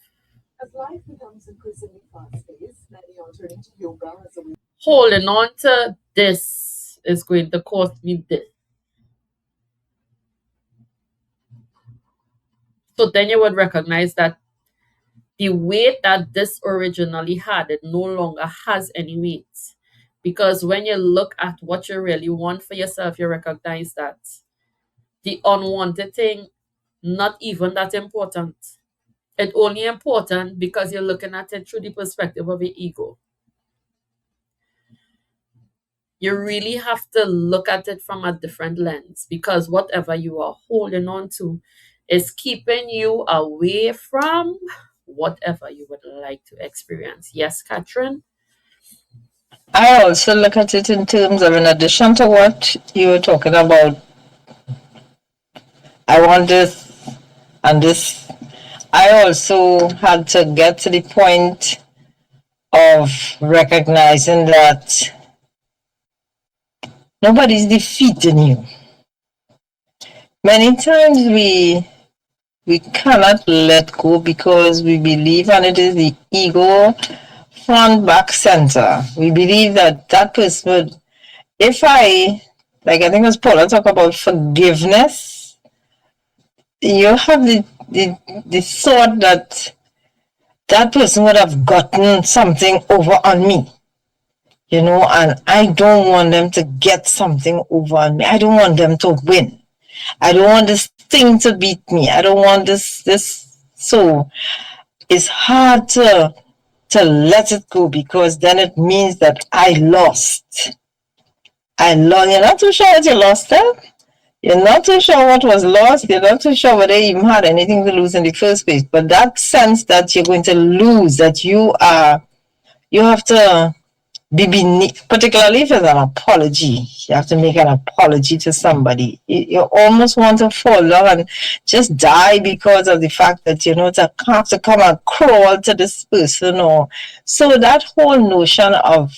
As life becomes increasingly fast-paced, many are turning to yoga as a way. holding on to this is going to cost me this. So then you would recognize that the weight that this originally had, it no longer has any weight. Because when you look at what you really want for yourself, you recognize that the unwanted thing, not even that important. It's only important because you're looking at it through the perspective of your ego. You really have to look at it from a different lens, because whatever you are holding on to is keeping you away from whatever you would like to experience. Yes, Catherine? I also look at it in terms of, in addition to what you were talking about, I want this and this. I also had to get to the point of recognizing that nobody's defeating you. Many times we cannot let go because we believe, and it is the ego front, back, center. We believe that that person would, if I, like I think it was Paula talk about forgiveness, you have the thought that that person would have gotten something over on me, and I don't want them to get something over on me. I don't want them to win. I don't want this thing to beat me. I don't want this. So it's hard to let it go, because then it means that I lost. You're not too sure what you lost there. You're not too sure what was lost. You're not too sure whether you even had anything to lose in the first place. But that sense that you're going to lose, that you have to be beneath, particularly if it's an apology. You have to make an apology to somebody. You almost want to fall down and just die because of the fact that to have to come and crawl to this person, or so that whole notion of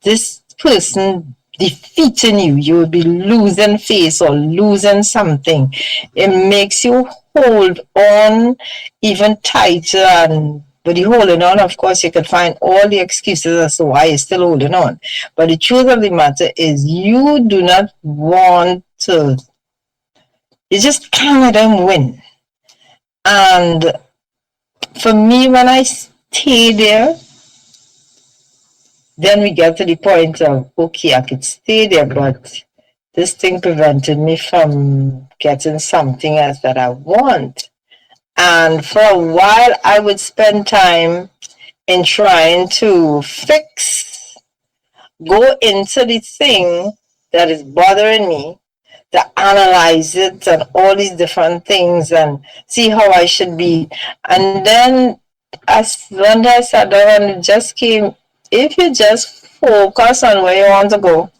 this person defeating you, you will be losing face or losing something. It makes you hold on even tighter, and but the holding on, of course, you could find all the excuses as to why you're still holding on. But the truth of the matter is, you do not want to, you just can't let them win. And for me, when I stay there, then we get to the point of, okay, I could stay there, but this thing prevented me from getting something else that I want. And for a while, I would spend time in trying to go into the thing that is bothering me, to analyze it and all these different things and see how I should be. And then as one day I sat down and it just came, if you just focus on where you want to go,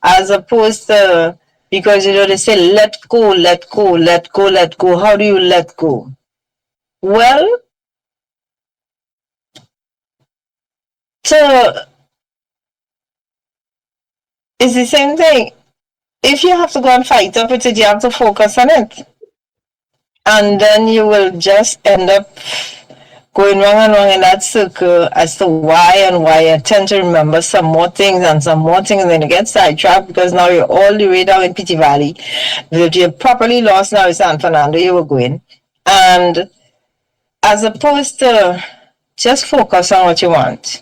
as opposed to, because they say let go, let go, let go, let go. How do you let go? Well, to it's the same thing. If you have to go and fight up with it, you have to focus on it. And then you will just end up going wrong and wrong in that circle as to why I tend to remember some more things and some more things, and then you get sidetracked because now you're all the way down in Pity Valley. If you're properly lost now in San Fernando, you were going. And as opposed to just focus on what you want.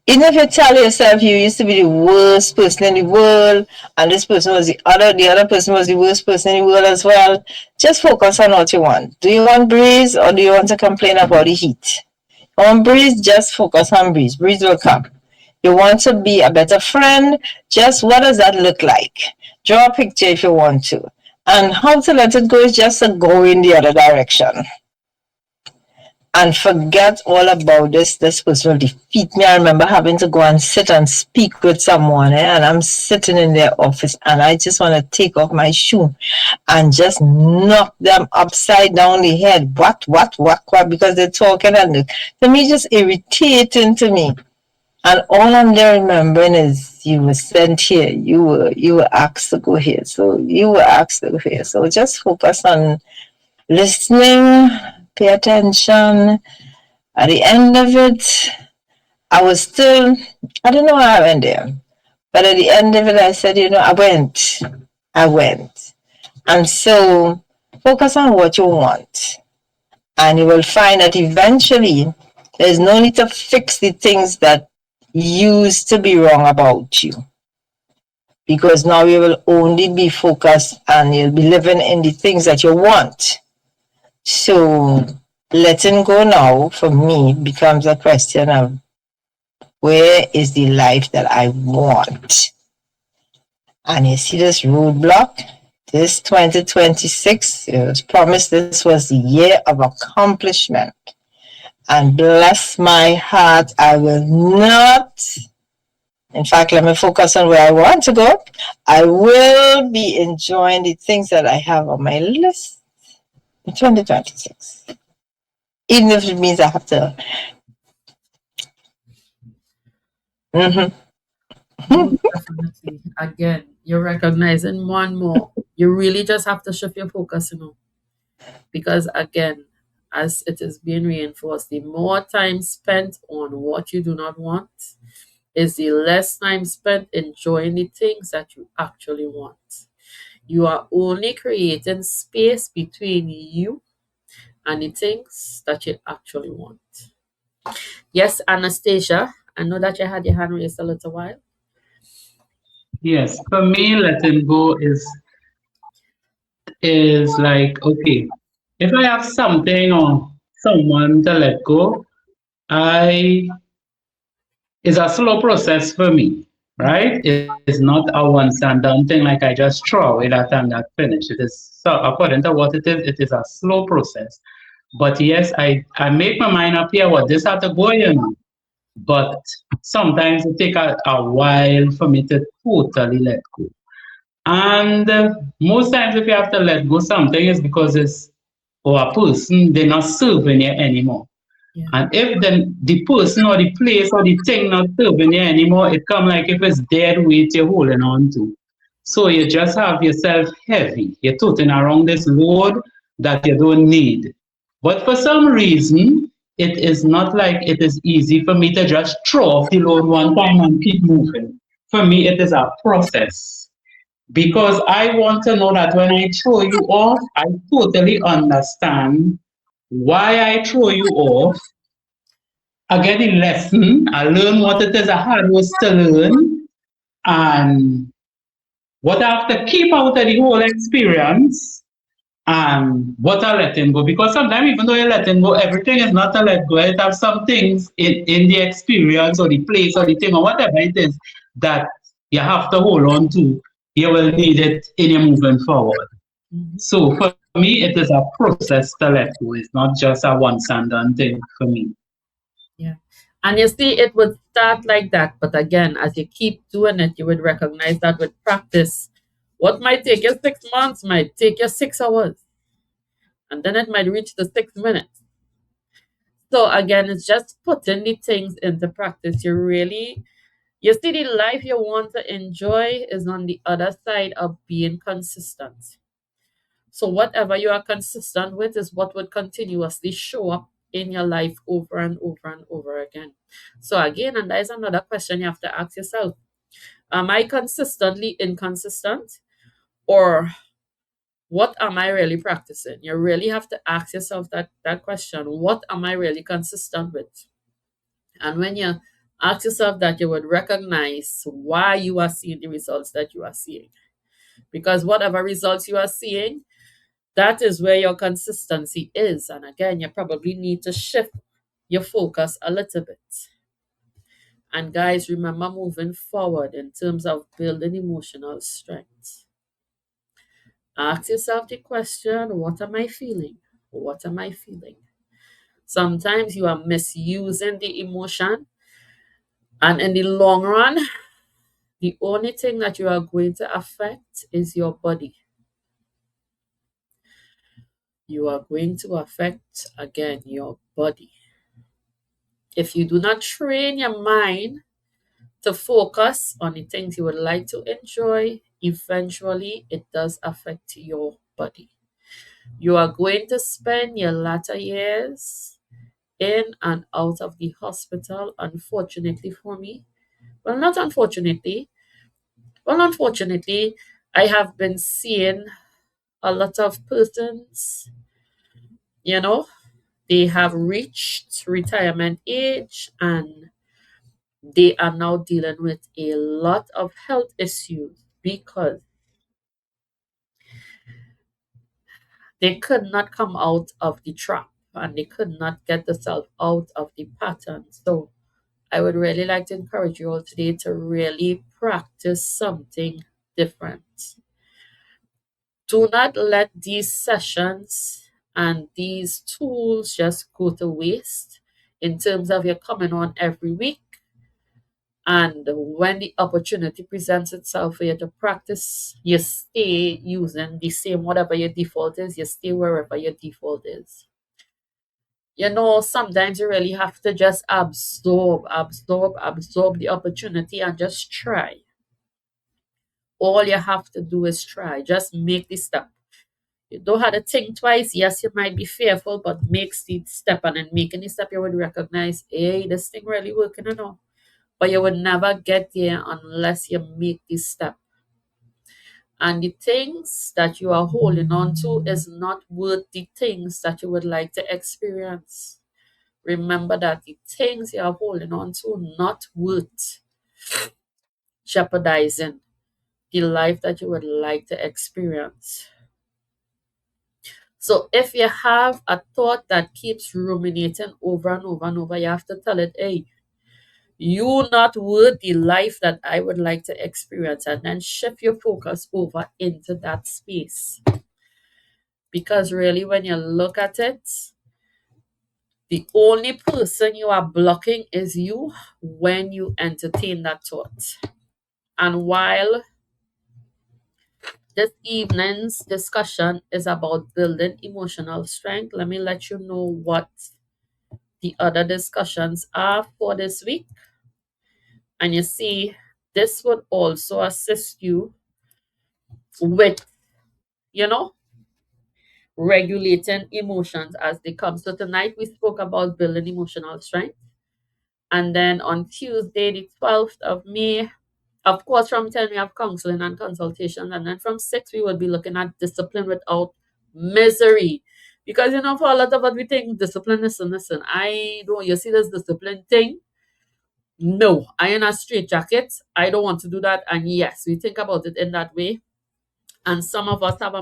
Even if you tell yourself you used to be the worst person in the world, and this person was the other person was the worst person in the world as well, just focus on what you want. Do you want breeze, or do you want to complain about the heat? You want breeze, just focus on breeze. Breeze will come. You want to be a better friend, just what does that look like? Draw a picture if you want to. And how to let it go is just to go in the other direction. And forget all about this person will defeat me. I remember having to go and sit and speak with someone, and I'm sitting in their office, and I just want to take off my shoe and just knock them upside down the head. What, because they're talking, and to me, just irritating to me. And all I'm there remembering is you were sent here, you were asked to go here, so you were asked to go here. So just focus on listening, pay attention. At the end of it, I was still, I don't know how I went there, but at the end of it, I said, I went. And so focus on what you want. And you will find that eventually there's no need to fix the things that used to be wrong about you. Because now you will only be focused and you'll be living in the things that you want. So letting go now for me becomes a question of where is the life that I want? And you see this roadblock, this 2026, it was promised this was the year of accomplishment. And bless my heart, I will not, in fact, let me focus on where I want to go. I will be enjoying the things that I have on my list in 2026. Even if it means I have to. Definitely. Again, you're recognizing more and more. You really just have to shift your focus, because again, as it is being reinforced, the more time spent on what you do not want is the less time spent enjoying the things that you actually want. You are only creating space between you and the things that you actually want. Yes, Anastasia, I know that you had your hand raised a little while. Yes, for me, letting go is like, okay, if I have something or someone to let go, I it's a slow process for me, right? It's not a once and done thing like I just throw away that and that finish. It is, so according to what it is a slow process. But yes, I make my mind up here what this have to go, But sometimes it take a while for me to totally let go. And most times, if you have to let go something, it's because it's or a person they're not serving you anymore. Yeah. And if the person or the place or the thing not serving you anymore, it come like if it's dead weight you're holding on to. So you just have yourself heavy. You're toting around this load that you don't need. But for some reason, it is not like it is easy for me to just throw off the load one time and keep moving. For me, it is a process. Because I want to know that when I throw you off, I totally understand why I throw you off. I get the lesson, I learn what it is I had was to learn, and what I have to keep out of the whole experience, and what I let him go. Because sometimes, even though you let him go, everything is not a let go. It have some things in the experience or the place or the thing or whatever it is that you have to hold on to. You will need it in your moving forward. Mhm. So for me, it is a process to let go. It's not just a once and done thing for me. Yeah. And you see, it would start like that. But again, as you keep doing it, you would recognize that with practice, what might take you 6 months might take you 6 hours. And then it might reach the 6 minutes. So again, it's just putting the things into practice. You see, the life you want to enjoy is on the other side of being consistent. So whatever you are consistent with is what would continuously show up in your life over and over and over again. So again, and that is another question you have to ask yourself. Am I consistently inconsistent? Or what am I really practicing? You really have to ask yourself that question. What am I really consistent with? And when you ask yourself that, you would recognize why you are seeing the results that you are seeing. Because whatever results you are seeing, that is where your consistency is. And again, you probably need to shift your focus a little bit. And guys, remember moving forward in terms of building emotional strength. Ask yourself the question, what am I feeling? What am I feeling? Sometimes you are misusing the emotion, and in the long run, the only thing that you are going to affect is your body. You are going to affect, again, your body. If you do not train your mind to focus on the things you would like to enjoy, eventually it does affect your body. You are going to spend your latter years in and out of the hospital, unfortunately for me. Well, not unfortunately. Well, unfortunately, I have been seeing a lot of persons, you know, they have reached retirement age and they are now dealing with a lot of health issues because they could not come out of the trap and they could not get themselves out of the pattern. So I would really like to encourage you all today to really practice something different. Do not let these sessions and these tools just go to waste in terms of you coming on every week. And when the opportunity presents itself for you to practice, you stay using the same, whatever your default is, you stay wherever your default is. Sometimes you really have to just absorb the opportunity and just try. All you have to do is try. Just make the step. You don't have to think twice. Yes, you might be fearful, but make the step, and in making the step, you would recognize, hey, this thing really working or not. But you would never get there unless you make this step. And the things that you are holding on to is not worth the things that you would like to experience. Remember that the things you are holding on to not worth jeopardizing the life that you would like to experience. So if you have a thought that keeps ruminating over and over and over, you have to tell it, hey, you not worth the life that I would like to experience, and then shift your focus over into that space. Because really, when you look at it, The only person you are blocking is you when you entertain that thought. And while this evening's discussion is about building emotional strength, let me let you know what the other discussions are for this week. And you see, this would also assist you with, you know, regulating emotions as they come. So tonight we spoke about building emotional strength. And then on Tuesday, the 12th of May, of course, from 10 we have counseling and consultation. And then from 6 we will be looking at discipline without misery. Because for a lot of us we think discipline, listen, I don't you see this discipline thing? No, I am a straight jacket. I don't want to do that. And yes, we think about it in that way. And some of us have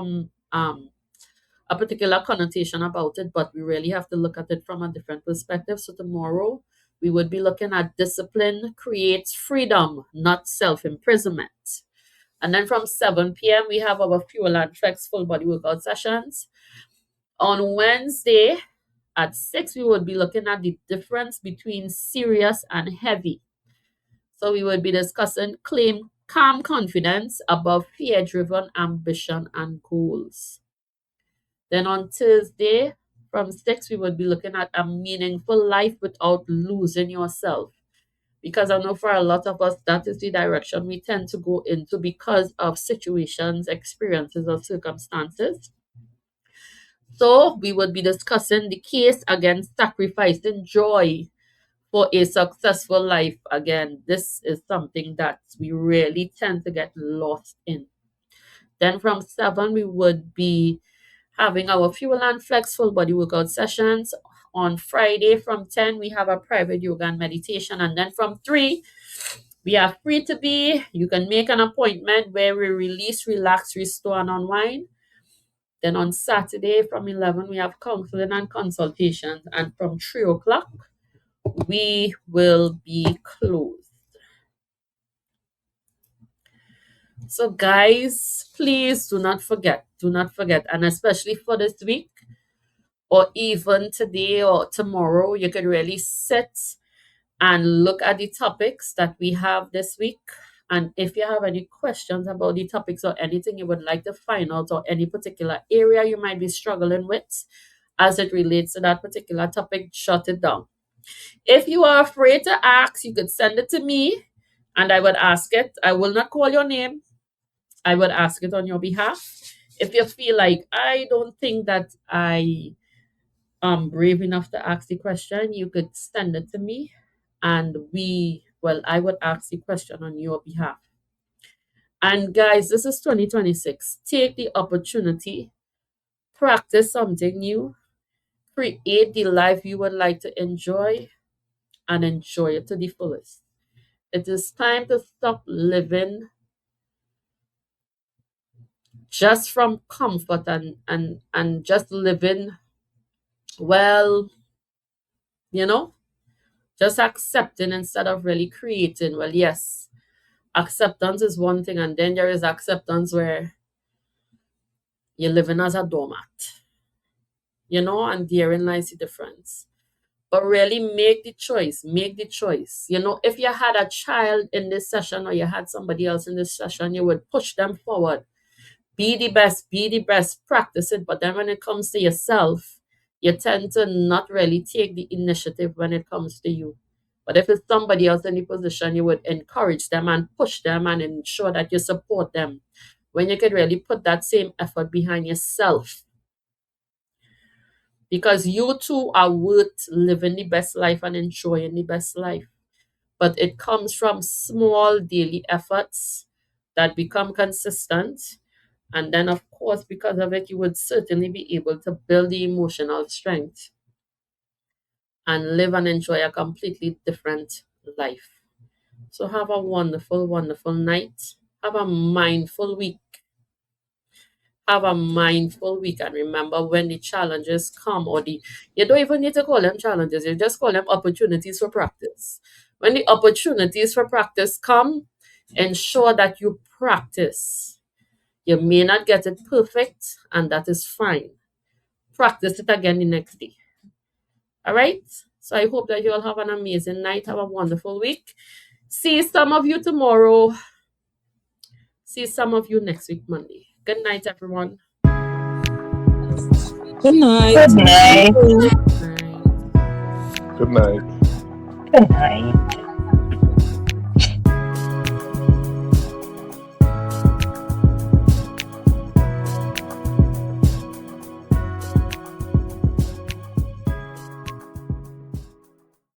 a particular connotation about it, but we really have to look at it from a different perspective. So tomorrow we would be looking at discipline creates freedom, not self-imprisonment. And then from 7 p.m. we have our fuel and flex full body workout sessions. On Wednesday at 6 we would be looking at the difference between serious and heavy. So we would be discussing claim calm confidence above fear-driven ambition and goals. Then on Thursday, from 6, we would be looking at a meaningful life without losing yourself. Because I know for a lot of us, that is the direction we tend to go into because of situations, experiences, or circumstances. So we would be discussing the case against sacrificing joy for a successful life. Again, this is something that we really tend to get lost in. Then from 7, we would be having our fuel and flex full body workout sessions. On Friday from 10, we have a private yoga and meditation. And then from 3, we are free to be. You can make an appointment where we release, relax, restore, and unwind. Then on Saturday from 11, we have counseling and consultations. And from 3 o'clock, we will be closed. So, guys, please do not forget, and especially for this week, or even today or tomorrow, you could really sit and look at the topics that we have this week. And if you have any questions about the topics or anything you would like to find out, or any particular area you might be struggling with as it relates to that particular topic, jot it down. If you are afraid to ask, you could send it to me and I would ask it. I will not call your name. I would ask it on your behalf. If you feel like I don't think that I am brave enough to ask the question, you could send it to me and I would ask the question on your behalf. And guys, this is 2026. Take the opportunity, practice something new, create the life you would like to enjoy, and enjoy it to the fullest. It is time to stop living just from comfort and just living, well, just accepting instead of really creating. Well, yes, acceptance is one thing, and then there is acceptance where you're living as a doormat, and therein lies the difference. But really make the choice. If you had a child in this session or you had somebody else in this session, you would push them forward. Be the best, practice it. But then when it comes to yourself, you tend to not really take the initiative when it comes to you. But if it's somebody else in the position, you would encourage them and push them and ensure that you support them. When you could really put that same effort behind yourself. Because you too are worth living the best life and enjoying the best life. But it comes from small daily efforts that become consistent. And then, of course, because of it, you would certainly be able to build the emotional strength and live and enjoy a completely different life. So have a wonderful, wonderful night. Have a mindful week. And remember, when the challenges come, you don't even need to call them challenges, you just call them opportunities for practice. When the opportunities for practice come, ensure that you practice. You may not get it perfect, and that is fine. Practice it again the next day. All right. So I hope that you all have an amazing night. Have a wonderful week. See some of you tomorrow. See some of you next week, Monday. Good night, everyone. Good night. Good night. Night. Good night. Good night.